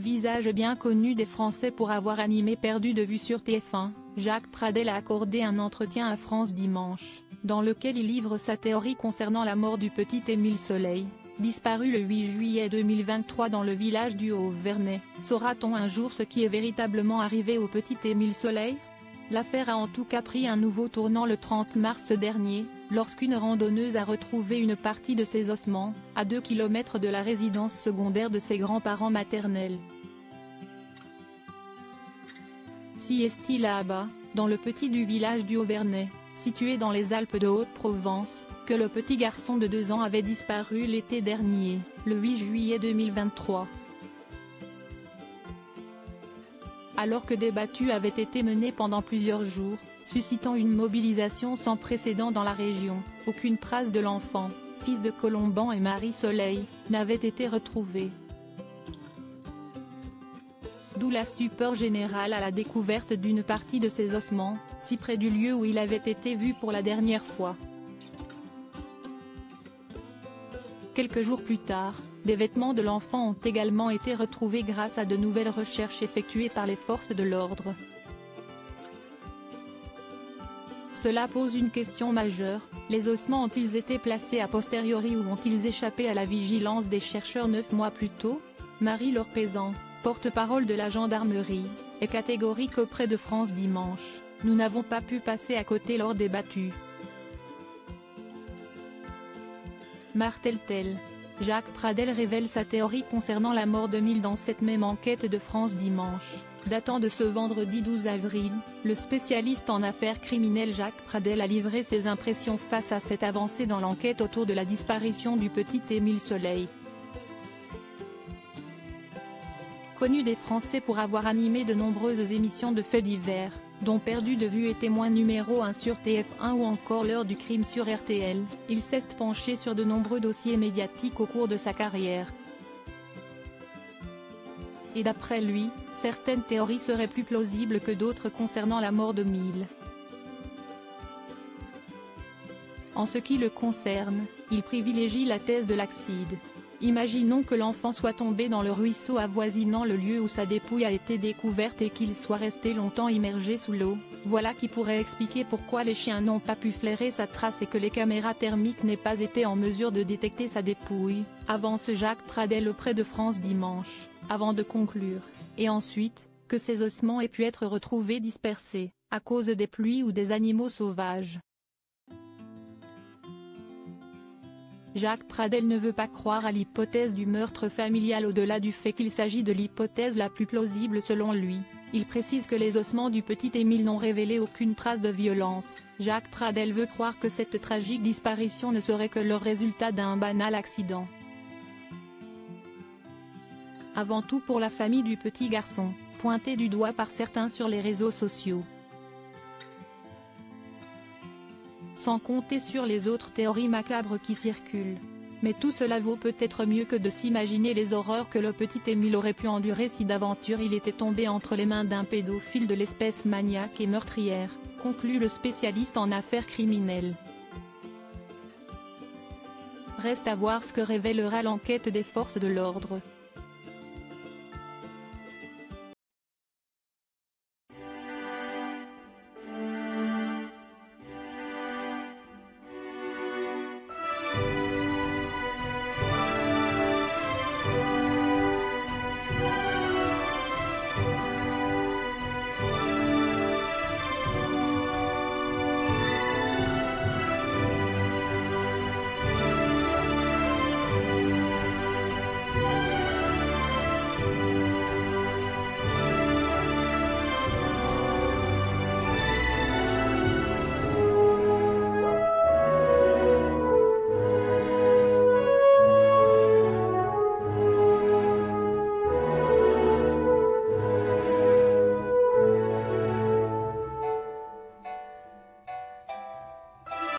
Visage bien connu des Français pour avoir animé Perdu de vue sur TF1, Jacques Pradel a accordé un entretien à France Dimanche, dans lequel il livre sa théorie concernant la mort du petit Émile Soleil, disparu le 8 juillet 2023 dans le village du Haut-Vernay. Saura-t-on un jour ce qui est véritablement arrivé au petit Émile Soleil ? L'affaire a en tout cas pris un nouveau tournant le 30 mars dernier, lorsqu'une randonneuse a retrouvé une partie de ses ossements, à 2 km de la résidence secondaire de ses grands-parents maternels. Si est-il là-bas, dans le petit du village du Haut-Vernay, situé dans les Alpes de Haute-Provence, que le petit garçon de 2 ans avait disparu l'été dernier, le 8 juillet 2023. Alors que des battues avaient été menées pendant plusieurs jours, suscitant une mobilisation sans précédent dans la région, aucune trace de l'enfant, fils de Colomban et Marie Soleil, n'avait été retrouvée. D'où la stupeur générale à la découverte d'une partie de ses ossements, si près du lieu où il avait été vu pour la dernière fois. Quelques jours plus tard, des vêtements de l'enfant ont également été retrouvés grâce à de nouvelles recherches effectuées par les forces de l'ordre. Cela pose une question majeure, les ossements ont-ils été placés a posteriori ou ont-ils échappé à la vigilance des chercheurs 9 mois plus tôt ? Marie-Laure Pézan, porte-parole de la gendarmerie, est catégorique auprès de France Dimanche, nous n'avons pas pu passer à côté lors des battues. Martel-t-elle. Jacques Pradel révèle sa théorie concernant la mort d'Émile dans cette même enquête de France Dimanche. Datant de ce vendredi 12 avril, le spécialiste en affaires criminelles Jacques Pradel a livré ses impressions face à cette avancée dans l'enquête autour de la disparition du petit Émile Soleil. Connu des Français pour avoir animé de nombreuses émissions de faits divers, dont Perdu de vue et Témoin numéro 1 sur TF1 ou encore L'heure du crime sur RTL, il s'est penché sur de nombreux dossiers médiatiques au cours de sa carrière. Et d'après lui, certaines théories seraient plus plausibles que d'autres concernant la mort d'Émile. En ce qui le concerne, il privilégie la thèse de l'accident. Imaginons que l'enfant soit tombé dans le ruisseau avoisinant le lieu où sa dépouille a été découverte et qu'il soit resté longtemps immergé sous l'eau, voilà qui pourrait expliquer pourquoi les chiens n'ont pas pu flairer sa trace et que les caméras thermiques n'aient pas été en mesure de détecter sa dépouille, avance Jacques Pradel auprès de France Dimanche, avant de conclure, et ensuite, que ces ossements aient pu être retrouvés dispersés, à cause des pluies ou des animaux sauvages. Jacques Pradel ne veut pas croire à l'hypothèse du meurtre familial au-delà du fait qu'il s'agit de l'hypothèse la plus plausible selon lui. Il précise que les ossements du petit Émile n'ont révélé aucune trace de violence. Jacques Pradel veut croire que cette tragique disparition ne serait que le résultat d'un banal accident. Avant tout pour la famille du petit garçon, pointé du doigt par certains sur les réseaux sociaux. Sans compter sur les autres théories macabres qui circulent. Mais tout cela vaut peut-être mieux que de s'imaginer les horreurs que le petit Émile aurait pu endurer si d'aventure il était tombé entre les mains d'un pédophile de l'espèce maniaque et meurtrière, conclut le spécialiste en affaires criminelles. Reste à voir ce que révélera l'enquête des forces de l'ordre.